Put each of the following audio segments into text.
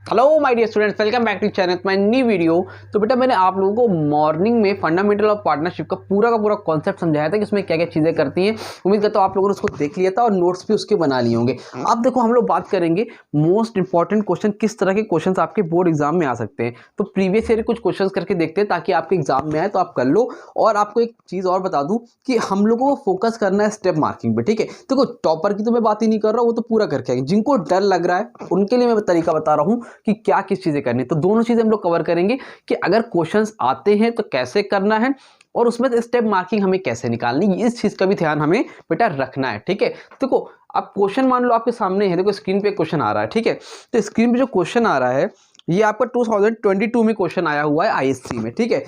Hello my dear students, welcome back to channel my new video. तो बेटा मैंने आप लोगों को मॉर्निंग में फंडामेंटल ऑफ पार्टनरशिप का पूरा कॉन्सेप्ट समझाया था कि उसमें क्या क्या चीज़ें करती हैं। उम्मीद करता हूँ आप लोगों ने उसको देख लिया था और नोट्स भी उसके बना लिए होंगे। अब देखो हम लोग बात करेंगे मोस्ट इंपॉर्टेंट क्वेश्चन, किस तरह के क्वेश्चन आपके बोर्ड एग्जाम में आ सकते हैं। तो प्रीवियस ईयर कुछ क्वेश्चन करके देखते हैं ताकि आपके एग्जाम में आए तो आप कर लो। और आपको एक चीज़ और बता दूँ कि हम लोगों को फोकस करना है स्टेप मार्किंग पे, ठीक है। देखो टॉपर की तो मैं बात ही नहीं कर रहा हूँ, वो तो पूरा करके आएंगे। जिनको डर लग रहा है उनके लिए मैं तरीका बता रहा हूँ कि क्या किस चीज़ें करनी। तो दोनों चीज़ें हम लोग कवर करेंगे कि अगर क्वेश्चंस आते हैं तो कैसे करना है और उसमें स्टेप मार्किंग हमें कैसे निकालनी, इस चीज़ का भी ध्यान हमें बेटा रखना है, ठीक है। देखो अब क्वेश्चन मान लो आपके सामने है, देखो स्क्रीन पे क्वेश्चन आ रहा है, ठीक है। तो स्क्रीन पे जो क्वेश्चन आ रहा है ये आपका 2022 में क्वेश्चन आया हुआ है आईएससी में, ठीक है।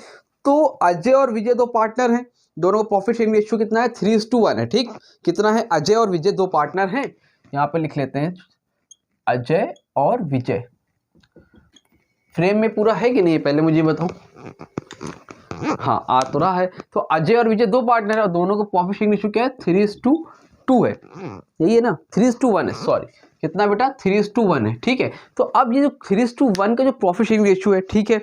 तो अजय और विजय दो पार्टनर हैं, दोनों का प्रॉफिट शेयरिंग रेशियो कितना है 3:1 है, ठीक। कितना है, अजय और विजय दो पार्टनर हैं। यहाँ पे लिख लेते हैं अजय और विजय। फ्रेम में पूरा है कि नहीं पहले मुझे बताओ। हाँ आ तो रहा है। तो अजय और विजय दो पार्टनर है और दोनों का प्रॉफिट शेयरिंग रेशियो क्या है 3:2 है, यही है ना। 3:1 है, सॉरी कितना बेटा 3:1 है, ठीक है। तो अब ये जो 3:1 का जो प्रॉफिट शेयरिंग रेशियो है, ठीक है।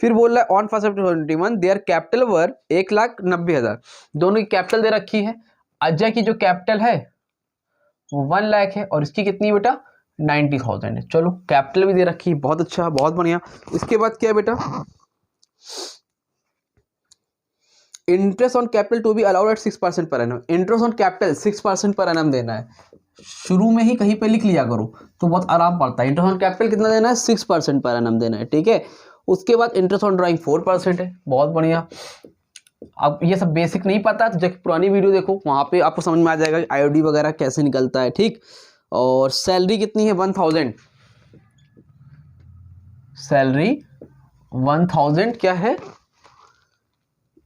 फिर बोल रहा है ऑन 1 September 2021 देयर कैपिटल वर 1,90,000। दोनों की कैपिटल दे रखी है। अजय की जो कैपिटल है वो 1 लाख है और इसकी कितनी बेटा 90,000 है। चलो कैपिटल भी दे रखी है, बहुत अच्छा, बहुत बढ़िया। इसके बाद क्या है बेटा, interest on capital to be allowed at 6% per annum. Interest on capital 6% per annum देना है। शुरू में ही कहीं पे लिख लिया करो तो बहुत आराम पड़ता है। इंटरेस्ट ऑन कैपिटल कितना देना है 6% पर एनम देना है, ठीक है। उसके बाद इंटरेस्ट ऑन ड्राइंग 4% है, बहुत बढ़िया। अब ये सब बेसिक नहीं पता तो जब पुरानी वीडियो देखो वहां पे आपको समझ में आ जाएगा आईओडी वगैरह कैसे निकलता है, ठीक। और सैलरी कितनी है 1000, सैलरी 1000 क्या है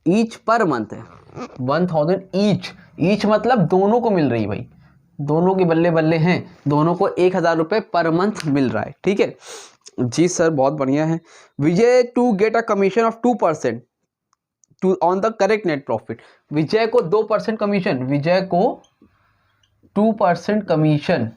ईच पर मंथ है। 1000 ईच मतलब दोनों को मिल रही, भाई दोनों के बल्ले बल्ले हैं, दोनों को 1000 रुपए पर मंथ मिल रहा है, ठीक है जी सर, बहुत बढ़िया है। Vijay to get a commission of 2% to on the correct net profit. Vijay को 2% कमीशन, विजय को 2% कमीशन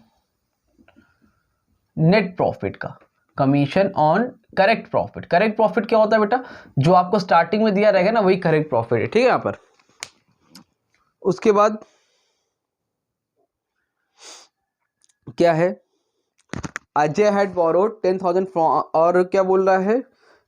नेट प्रॉफिट का, commission on correct profit. Correct profit क्या होता है बेटा, जो आपको स्टार्टिंग में दिया रहेगा ना वही करेक्ट प्रॉफिट है, ठीक है। यहां पर उसके बाद क्या है, अजय हैड बोरोड 10,000 और क्या बोल रहा है,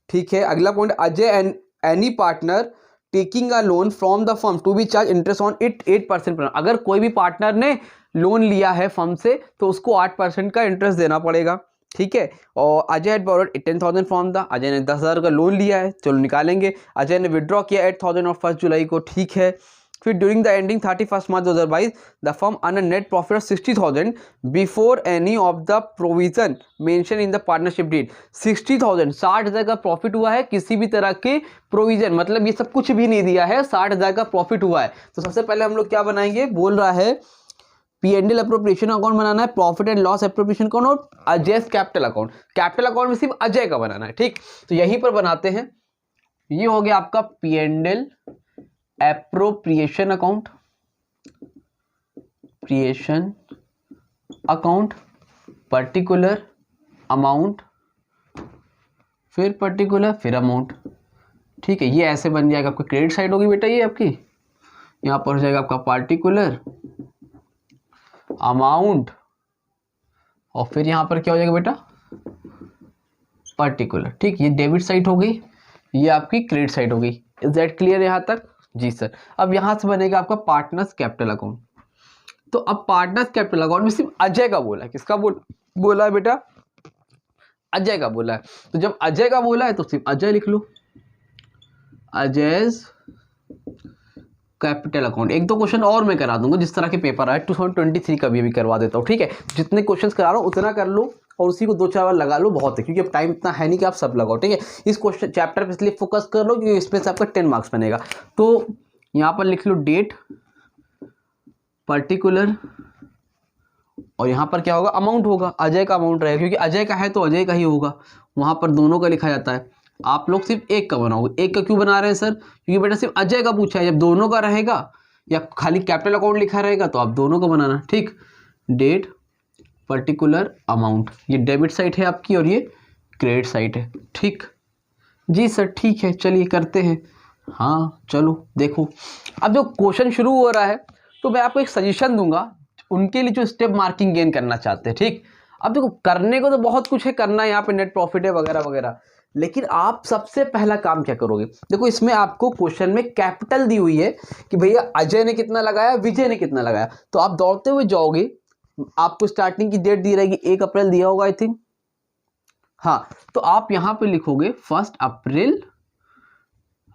ठीक है। अगला point, Ajay and any partner taking a loan from the firm to be charge interest on it 8% पर। अगर कोई भी पार्टनर ने लोन लिया है फर्म से तो उसको 8% का इंटरेस्ट देना पड़ेगा, ठीक है। और Ajay had borrowed 10,000 from the, Ajay ने 10,000 का लोन लिया है, चलो निकालेंगे। अजय ने विड्रॉ किया 8,000 और 1 जुलाई को, ठीक है। फिर during the ending 31 March 2022 the firm earn a net profit of 60,000 before any of the provision mention in the partnership deed. 60,000 60,000 का प्रॉफिट हुआ है, किसी भी तरह के प्रोविजन मतलब ये सब कुछ भी नहीं दिया है, 60,000 का प्रॉफिट हुआ है। तो सबसे पहले हम लोग क्या बनाएंगे, बोल रहा है P&L अप्रोप्रिएशन अकाउंट बनाना है, profit and loss appropriation account और Ajay capital account. Capital account में सिर्फ अजय का बनाना है, ठीक। तो यहीं पर बनाते हैं। ये हो गया आपका P&L appropriation account, creation account, particular amount, फिर पर्टिकुलर, फिर अमाउंट, ठीक है। ये ऐसे बन जाएगा, आपकी क्रेडिट साइड होगी बेटा, ये आपकी यहां पर हो जाएगा आपका पर्टिकुलर अमाउंट और फिर यहां पर क्या हो जाएगा बेटा पर्टिकुलर, ठीक। ये डेबिट साइड हो गई, ये आपकी क्रेडिट साइड हो गई। इज दैट क्लियर यहां तक जी सर। अब यहां से बनेगा आपका पार्टनर्स कैपिटल अकाउंट। तो अब पार्टनर्स कैपिटल अकाउंट में सिर्फ अजय का बोला है, किसका बोला है बेटा अजय का बोला है। तो जब अजय का बोला है तो सिर्फ अजय लिख लो, अजय कैपिटल अकाउंट। एक दो क्वेश्चन और मैं करा दूंगा जिस तरह के पेपर आए 2023 का भी अभी करवा देता हूँ, ठीक है। जितने क्वेश्चंस करा रहा हूँ उतना कर लो और उसी को 2-4 बार लगा लो, बहुत है, क्योंकि अब टाइम इतना है नहीं कि आप सब लगाओ, ठीक है। इस क्वेश्चन चैप्टर पे इसलिए फोकस कर लो क्योंकि इसमें से आपका 10 मार्क्स बनेगा। तो यहाँ पर लिख लो डेट, पर्टिकुलर और यहाँ पर क्या होगा अमाउंट होगा, अजय का अमाउंट रहेगा क्योंकि अजय का है तो अजय का ही होगा, वहाँ पर दोनों का लिखा जाता है। आप लोग सिर्फ एक का बनाओगे, एक का क्यों बना रहे हैं सर, क्योंकि बेटा सिर्फ अजय का पूछा है। जब दोनों का रहेगा या खाली कैपिटल अकाउंट लिखा रहेगा तो आप दोनों का बनाना, ठीक। डेट पर्टिकुलर अमाउंट, ये डेबिट साइड है आपकी और ये क्रेडिट साइड है। ठीक जी सर, ठीक है, चलिए करते हैं। हाँ चलो देखो, अब जो क्वेश्चन शुरू हो रहा है तो मैं आपको एक सजेशन दूंगा उनके लिए जो स्टेप मार्किंग गेन करना चाहते हैं। ठीक, अब देखो करने को तो बहुत कुछ है, करना है यहाँ पे नेट प्रॉफिट है वगैरह वगैरह, लेकिन आप सबसे पहला काम क्या करोगे? देखो इसमें आपको क्वेश्चन में कैपिटल दी हुई है कि भैया अजय ने कितना लगाया, विजय ने कितना लगाया, तो आप दौड़ते हुए जाओगे। आपको स्टार्टिंग की डेट दी रहेगी, 1 अप्रैल दिया होगा आई थिंक, हाँ, तो आप यहां पे लिखोगे 1 अप्रैल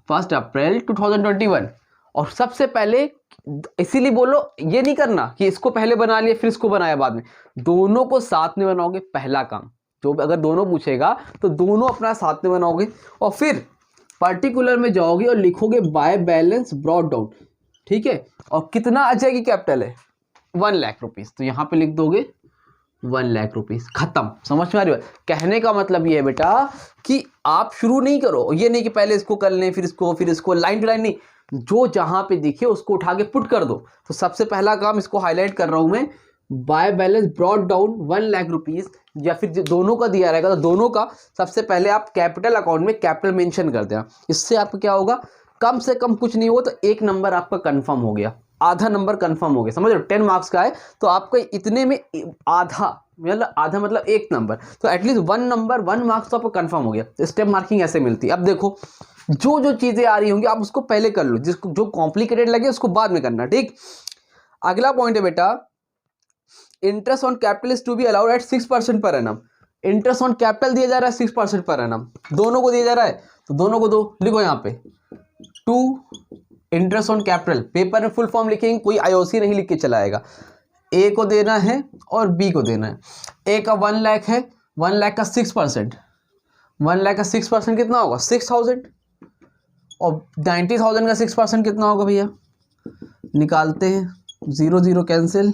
2021। और सबसे पहले इसीलिए बोलो ये नहीं करना कि इसको पहले बना लिया फिर इसको बनाया बाद में, दोनों को साथ में बनाओगे पहला काम। जो अगर दोनों पूछेगा तो दोनों अपना साथ में बनाओगे और फिर पर्टिकुलर में जाओगे और लिखोगे बाय बैलेंस ब्रॉट डाउन। ठीक है, और कितना अजय की कैपिटल है 1 लाख रुपीज, तो यहां पे लिख दोगे 1 लाख रुपीज, खत्म। समझ में आ रही है? कहने का मतलब ये है बेटा कि आप शुरू नहीं करो, ये नहीं कि पहले इसको कर लें फिर इसको, लाइन टू लाइन नहीं, जो जहां पे दिखे उसको उठा के पुट कर दो। तो सबसे पहला काम इसको हाईलाइट कर रहा हूं मैं, by balance brought down 1 lakh rupees, या फिर दोनों का दिया रहेगा तो दोनों का सबसे पहले आप कैपिटल अकाउंट में कैपिटल मेंशन कर देना। इससे आपको क्या होगा, कम से कम कुछ नहीं हो तो 1 नंबर आपका कंफर्म हो गया, आधा नंबर कंफर्म हो गया। समझ लो 10 मार्क्स का है तो आपका इतने में आधा मतलब 1 नंबर, तो एटलीस्ट 1 नंबर 1 मार्क्स तो आपको कंफर्म हो गया। स्टेप मार्किंग ऐसे मिलती है। अब देखो जो जो चीजें आ रही होंगी आप उसको पहले कर लो, जिसको जो कॉम्प्लिकेटेड लगे उसको बाद में करना। ठीक, अगला पॉइंट है बेटा, interest on capital is to be allowed at 6% per annum. Interest on capital दिया जा रहा है 6% पर एनम, दोनों को दिया जा रहा है तो दोनों को दो, लिखो यहाँ पे 2 इंटरेस्ट ऑन कैपिटल, पेपर में फुल फॉर्म लिखेंगे, कोई आईओसी नहीं लिख के चलाएगा। ए को देना है और बी को देना है। ए का 1 लाख है, 1 लाख का 6%, 1 लाख का 6% कितना होगा 6000, और 90,000 का 6% कितना होगा भैया, निकालते हैं, 0 0 कैंसिल,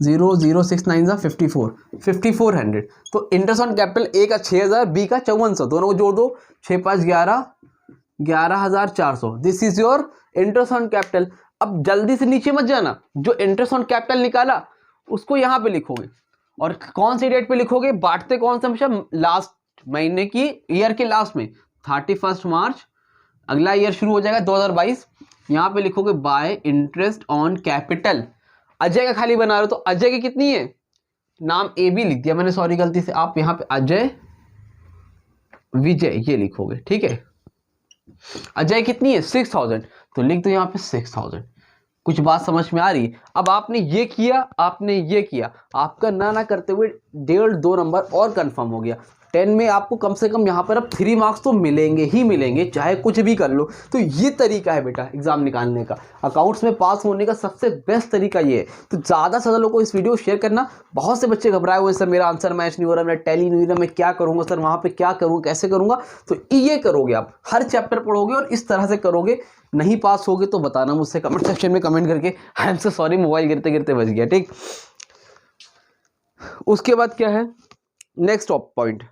0 0 6 9 5400। तो इंटरेस्ट ऑन कैपिटल ए का 6000, बी का 5400, दोनों को जोड़ दो, 6 5 11 11,400। This is your interest on capital. अब जल्दी से नीचे मत जाना, जो इंटरेस्ट ऑन कैपिटल निकाला उसको यहां पे लिखोगे, और कौन सी डेट पे लिखोगे, बांटते कौन सा हमेशा लास्ट महीने की, ईयर के लास्ट में 31 मार्च, अगला ईयर शुरू हो जाएगा 2022। यहां पे लिखोगे bye interest on capital. Ajay का खाली बना रहे हो तो अजय की कितनी है, नाम ए बी लिख दिया मैंने, सॉरी गलती से, आप यहां पे अजय विजय ये लिखोगे। ठीक है, अजय कितनी है 6000, तो लिख दो यहाँ पे 6000। कुछ बात समझ में आ रही है? अब आपने ये किया, आपने ये किया, आपका ना करते हुए 1.5 2 नंबर और कंफर्म हो गया। 10 में आपको कम से कम यहाँ पर अब 3 मार्क्स तो मिलेंगे ही मिलेंगे, चाहे कुछ भी कर लो। तो ये तरीका है बेटा एग्जाम निकालने का, अकाउंट्स में पास होने का सबसे बेस्ट तरीका ये है। तो ज़्यादा से ज़्यादा लोगों को इस वीडियो शेयर करना। बहुत से बच्चे घबराए हुए, सर मेरा आंसर मैच नहीं हो रहा, मेरा टैली नहीं हो रहा, मैं क्या करूँगा सर, वहाँ पर क्या करूँगा, कैसे करूँगा? तो ये करोगे, आप हर चैप्टर पढ़ोगे और इस तरह से करोगे। नहीं पास होगे तो बताना मुझसे कमेंट सेक्शन में कमेंट करके, I am so sorry mobile गिरते गिरते बच गया। ठीक, उसके बाद क्या है next point,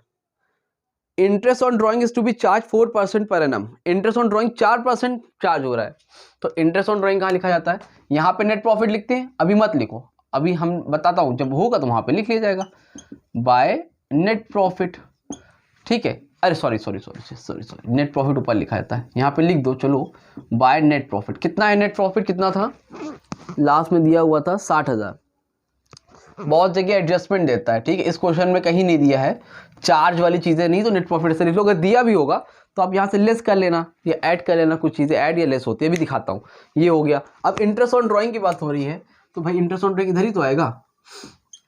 interest on drawing is to be charge 4% per annum. Interest on drawing 4% charge हो रहा है, तो इंटरेस्ट ऑन ड्राइंग कहाँ लिखा जाता है, यहाँ पे नेट प्रॉफिट लिखते हैं। अभी मत लिखो, अभी हम बताता हूँ, जब होगा तो वहां पे लिख लिया जाएगा बाय नेट प्रॉफिट। ठीक है, अरे सॉरी, नेट प्रॉफिट ऊपर लिखा जाता है, यहाँ पे लिख दो। चलो बाय नेट प्रॉफिट, कितना है नेट प्रॉफिट, कितना था लास्ट में दिया हुआ था 60,000। बहुत जगह एडजस्टमेंट देता है, ठीक है, इस क्वेश्चन में कहीं नहीं दिया है, चार्ज वाली चीजें नहीं, तो नेट प्रॉफिट से लिख लो। अगर दिया भी होगा तो आप यहाँ से लेस कर लेना या ऐड कर लेना, कुछ चीजें ऐड या लेस होती है, अभी दिखाता हूँ। ये हो गया। अब इंटरेस्ट ऑन ड्राइंग की बात हो रही है, तो भाई इंटरेस्ट ऑन ड्राइंग इधर ही तो आएगा,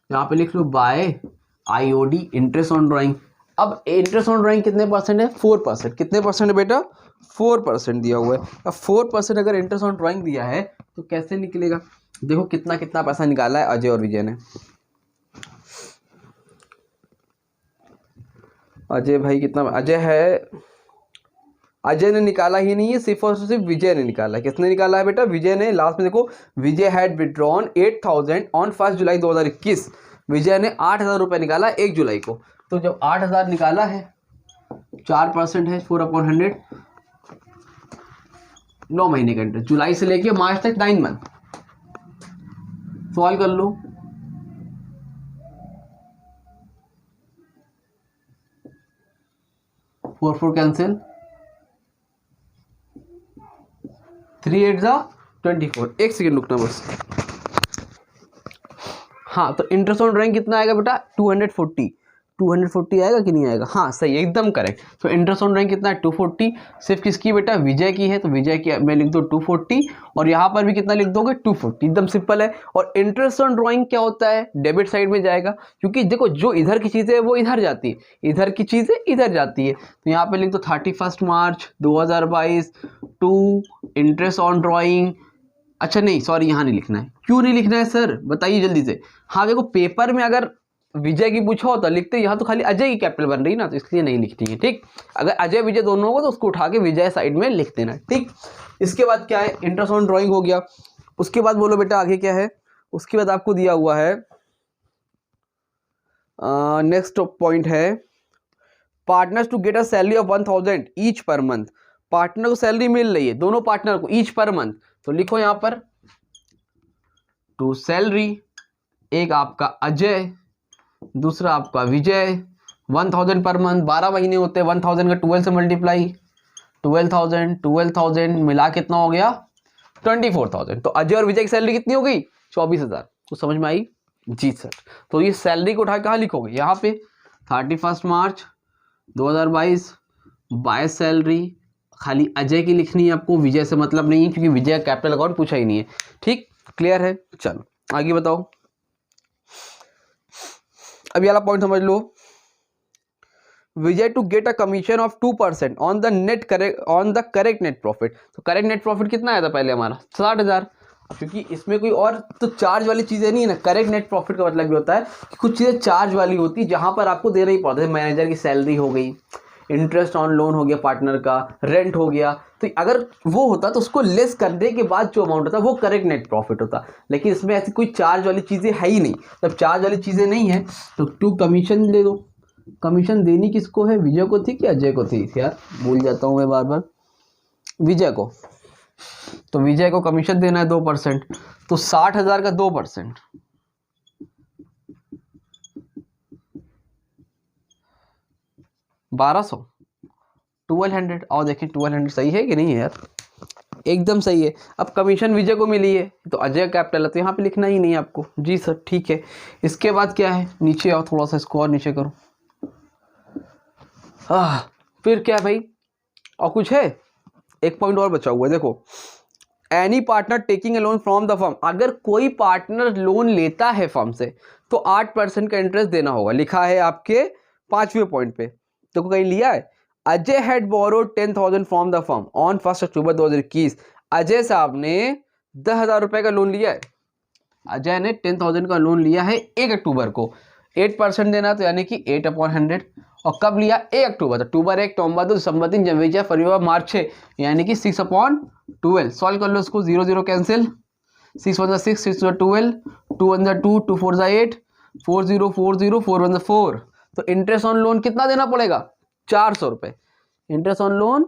यहाँ पे लिख लो by IOD interest on drawing. अब इंटरेस्ट ऑन ड्राइंग कितने परसेंट है, 4%। कितने परसेंट है बेटा, 4% दिया हुआ है। अब 4% अगर इंटरेस्ट ऑन ड्राइंग दिया है तो कैसे निकलेगा, देखो कितना कितना पैसा निकाला है अजय और विजय ने। अजय भाई कितना, अजय है, अजय ने निकाला ही नहीं है, सिर्फ और सिर्फ विजय ने निकाला है। किसने निकाला है बेटा, विजय ने। लास्ट में देखो, विजय हैड विड्रॉन 8,000 ऑन 1 जुलाई 2021। विजय ने 8,000 रुपये निकाला 1 जुलाई को। तो जब 8,000 निकाला है, 4% है 4/100, 9 महीने का इंटरेस्ट, जुलाई से लेके मार्च तक 9 मंथ। सॉल्व कर लो, 4 4 कैंसिल, 3 8 जा 24। एक सेकेंड रुकना बस। हाँ, तो इंटरेस्ट ऑन ड्राइंग कितना आएगा बेटा? 240 आएगा कि नहीं आएगा? हाँ सही, एकदम करेक्ट। तो इंटरेस्ट ऑन ड्राइंग कितना है? 240। सिर्फ किसकी बेटा? विजय की है, तो विजय की मैं लिख दो 240, और यहाँ पर भी कितना लिख दोगे? 240। एकदम सिंपल है। और इंटरेस्ट ऑन ड्राइंग क्या होता है? डेबिट साइड में जाएगा, क्योंकि देखो जो इधर की चीज़ें है वो इधर जाती है, इधर की चीज़ें इधर जाती है। तो यहाँ पे लिख दो 31 March 2022 to interest on drawing. अच्छा नहीं, सॉरी, यहाँ नहीं लिखना है। क्यों नहीं लिखना है सर, बताइए जल्दी से। हाँ देखो, पेपर में अगर विजय की पूछा होता लिखते, यहाँ तो खाली अजय की कैपिटल बन रही ना, तो इसलिए नहीं लिखती है। ठीक, अगर अजय विजय दोनों होगा तो उसको उठा के विजय साइड में लिख देना। ठीक, इसके बाद क्या है? इंटरेस्ट ऑन ड्राइंग हो गया। उसके बाद बोलो बेटा आगे क्या है? उसके बाद आपको दिया हुआ है नेक्स्ट पॉइंट है partners to get a salary of 1000 each per month. Partner को सैलरी मिल रही है, दोनों पार्टनर को ईच पर मंथ। तो लिखो यहाँ पर टू सैलरी, एक आपका अजय, दूसरा आपका विजय, 1000 पर मंथ। 12 महीने होते हैं, 1000 का 12 से मल्टीप्लाई, 12,000 मिला कितना हो गया? 24,000। तो अजय और विजय की सैलरी कितनी हो गई? 24,000। तो समझ में आई? जी सर। तो ये सैलरी को उठा कहाँ लिखोगे? यहाँ पे 31 मार्च 2022 बाय सैलरी, खाली अजय की लिखनी है आपको, विजय से मतलब नहीं है, क्योंकि विजय का कैपिटल अकाउंट पूछा ही नहीं है। ठीक, क्लियर है? चलो आगे बताओ। अभी वाला पॉइंट समझ लो। Vijay to get a commission of 2% on the correct net profit. तो करेक्ट नेट प्रॉफिट कितना आया था पहले हमारा? 60,000। क्योंकि इसमें कोई और तो चार्ज वाली चीज़ें नहीं है ना। करेक्ट नेट प्रॉफिट का मतलब ये होता है कि कुछ चीज़ें चार्ज वाली होती है, जहाँ पर आपको देना ही पड़ता है। मैनेजर की सैलरी हो गई, इंटरेस्ट ऑन लोन हो गया पार्टनर का, रेंट हो गया। तो अगर वो होता तो उसको लेस करने के बाद जो अमाउंट होता वो करेक्ट नेट प्रॉफिट होता। लेकिन इसमें ऐसी कोई चार्ज वाली चीज़ें है ही नहीं। जब चार्ज वाली चीज़ें नहीं है तो टू कमीशन दे दो। कमीशन देनी किसको है? विजय को थी कि अजय को थी? यार भूल जाता हूँ मैं बार बार। विजय को। तो विजय को कमीशन देना है 2%। तो 60,000 का 2%, 1200, 1200। और देखिए 1200 सही है कि नहीं है यार? एकदम सही है। अब कमीशन विजय को मिली है तो अजय कैपिटल है, तो यहाँ पे लिखना ही नहीं है आपको। जी सर ठीक है। इसके बाद क्या है? नीचे आओ, थोड़ा सा इसको और नीचे करो। फिर क्या भाई? और कुछ है? एक पॉइंट और बचा हुआ है, देखो। Any partner taking a loan from the firm. अगर कोई पार्टनर लोन लेता है फर्म से तो 8% का इंटरेस्ट देना होगा। लिखा है आपके 5वें पॉइंट पे, तो कहीं लिया है। Ajay had borrowed 10,000 from the firm on 1 अक्टूबर 2021। अजय साहब ने 10,000 रुपए का लोन लिया है। अजय ने 10,000 का लोन लिया है 1 अक्टूबर को। 8% देना, तो यानी कि 8/100। और कब लिया? 1 अक्टूबर। तो अक्टूबर 1, नवंबर 2, दिसंबर 3, जनवरी 4, फरवरी मार्च 6, यानी कि 6/12। सॉल्व कर लो इसको। 0 0 कैंसिल, 6 1 6, 6 12, 2 1 2, 2 4 8, 4 0 4 0, 4 1 4। तो इंटरेस्ट ऑन लोन कितना देना पड़ेगा? 400 रुपये। इंटरेस्ट ऑन लोन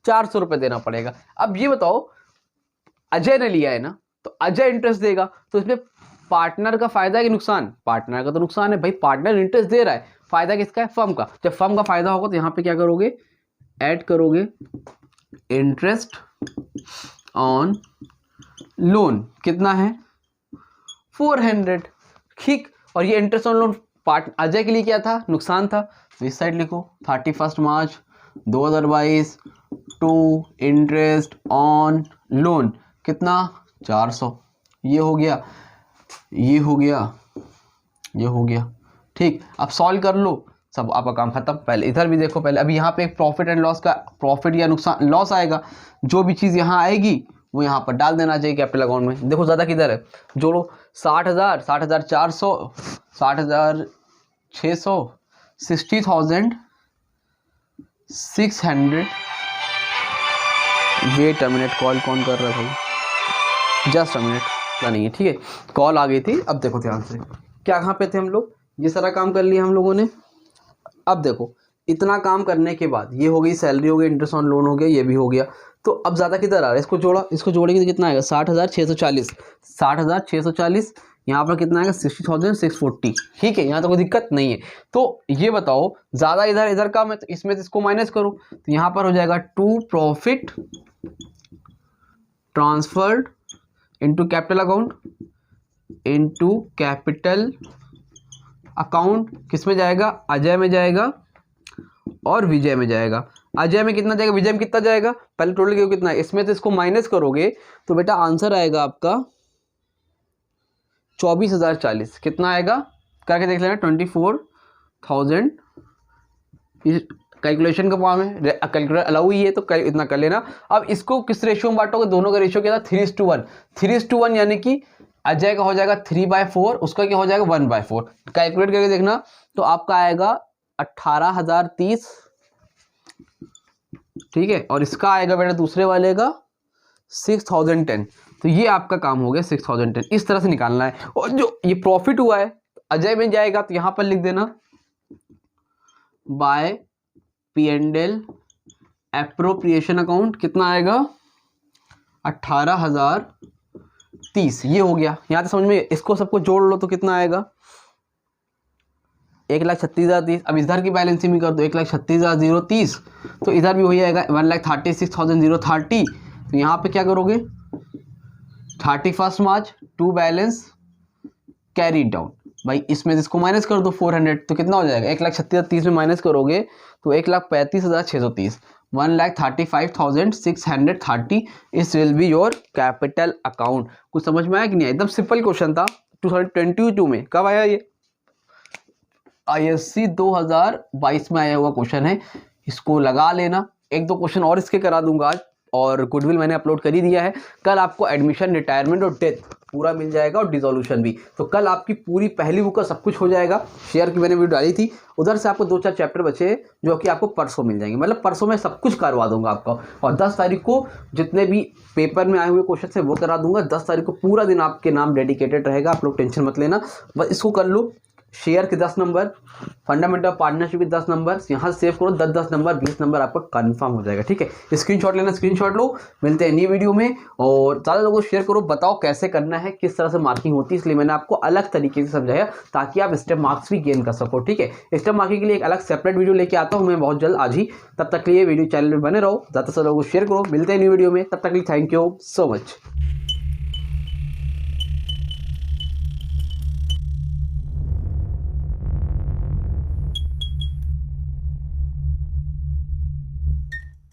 400 रुपये देना पड़ेगा। अब ये बताओ, अजय ने लिया है ना, तो अजय इंटरेस्ट देगा, तो इसमें पार्टनर का फायदा है कि नुकसान? पार्टनर का तो नुकसान है भाई। पार्टनर इंटरेस्ट दे रहा है, फायदा किसका है? फर्म का। जब फर्म का फायदा होगा तो यहाँ पे क्या करोगे? ऐड करोगे इंटरेस्ट ऑन लोन। कितना है? 400। ठीक। और ये इंटरेस्ट ऑन लोन अजय के लिए क्या था? नुकसान था। तो इस साइड लिखो 31 March 2022 to interest on loan कितना? 400। ये हो गया, ये हो गया, ये हो गया। ठीक, अब सॉल्व कर लो, सब आपका काम खत्म। पहले इधर भी देखो, पहले अभी यहाँ पे एक प्रॉफिट एंड लॉस का, प्रॉफिट या नुकसान लॉस आएगा। जो भी चीज़ यहाँ आएगी वो यहाँ पर डाल देना चाहिए कैपिटल अकाउंट में। देखो ज़्यादा किधर है? जोड़ो 60,000, 60,400, 60,600, 60,600। वेट अ मिनट, कॉल कौन कर रहा है भाई? Just a minute. नहीं है, ठीक है, कॉल आ गई थी। अब देखो ध्यान से, क्या कहाँ पे थे हम लोग? ये सारा काम कर लिया हम लोगों ने। अब देखो, इतना काम करने के बाद ये हो गई सैलरी, हो गई इंटरेस्ट ऑन लोन, हो गया ये भी हो गया। तो अब ज़्यादा किधर आ रहा है? इसको जोड़ा, इसको जोड़ेंगे तो कितना आएगा? 60,640। 60,640, यहाँ पर कितना आएगा 60,640। ठीक है, यहाँ तो कोई दिक्कत नहीं है। तो ये बताओ ज़्यादा इधर इधर का, मैं तो इसमें से इसको माइनस करूँ तो यहाँ पर हो जाएगा to profit transferred into capital account, into capital account किस में जाएगा, अजय में जाएगा और विजय में जाएगा। अजय में कितना जाएगा, विजय में कितना जाएगा, पहले टोटल क्यों कितना है, इसमें से इसको माइनस करोगे तो बेटा आंसर आएगा आपका 24,040। कितना आएगा करके देख लेना, 24,000। कैलकुलेशन का फॉर्म है, कैलकुलेटर अलाउ ही है तो इतना कर लेना। अब इसको किस रेशियो में बांटोगे, दोनों का रेशियो क्या था 3:1। 3:1 यानी कि अजय का हो जाएगा 3/4, उसका क्या हो जाएगा 1/4। कैलकुलेट करके देखना तो आपका आएगा 18,030। ठीक है, और इसका आएगा बेटा दूसरे वाले का 6,010। तो ये आपका काम हो गया 6,010, इस तरह से निकालना है। और जो ये प्रॉफिट हुआ है अजय में जाएगा तो यहां पर लिख देना बाय P&L एप्रोप्रिएशन अकाउंट, कितना आएगा 18,030। ये हो गया, यहाँ तक समझ में। इसको सबको जोड़ लो तो कितना आएगा 1,36,030। अब इधर की बैलेंसिंग भी कर दो, 1,36,030। तो इधर भी हो जाएगा 1,36,030। तो यहाँ पे क्या करोगे 31 March two balance carry down, भाई इसमें इसको माइनस कर दो 400। तो कितना हो जाएगा 1,36,030 में माइनस करोगे तो 1,35,630, 1,35,630 इस will be your capital account. कुछ समझ में आया कि नहीं? एकदम सिंपल क्वेश्चन था 2022 में। कब आया ये? ISC 2022 में आया हुआ क्वेश्चन है, इसको लगा लेना। एक दो क्वेश्चन और इसके करा दूंगा आज, और गुडविल मैंने अपलोड कर ही दिया है। कल आपको एडमिशन, रिटायरमेंट और डेथ पूरा मिल जाएगा, और डिसोल्यूशन भी। तो कल आपकी पूरी पहली बुक का सब कुछ हो जाएगा। शेयर की मैंने वीडियो डाली थी, उधर से आपको 2-4 चैप्टर बचे जो कि आपको परसों मिल जाएंगे। मतलब परसों मैं सब कुछ करवा दूंगा आपको, और 10 तारीख को जितने भी पेपर में आए हुए क्वेश्चन है वो करा दूंगा। 10 तारीख को पूरा दिन आपके नाम डेडिकेटेड रहेगा, आप लोग टेंशन मत लेना। बस इसको कर लो। शेयर के 10 नंबर, फंडामेंटल पार्टनरशिप के 10 नंबर, यहाँ से सेव करो 10-10 नंबर, 20 नंबर आपका कंफर्म हो जाएगा। ठीक है, स्क्रीनशॉट लेना, स्क्रीनशॉट लो। मिलते हैं नई वीडियो में, और ज़्यादा लोगों को शेयर करो, बताओ कैसे करना है, किस तरह से मार्किंग होती है। इसलिए मैंने आपको अलग तरीके से समझाया ताकि आप स्टेप मार्क्स भी गेन कर सको। ठीक है, स्टेप मार्किंग के लिए एक अलग सेपरेट वीडियो लेके आता हूँ मैं बहुत जल्द, आज ही। तब तक के लिए वीडियो चैनल में बने रहो, ज़्यादा से लोगों को शेयर करो। मिलते हैं नई वीडियो में, तब तक के लिए थैंक यू सो मच।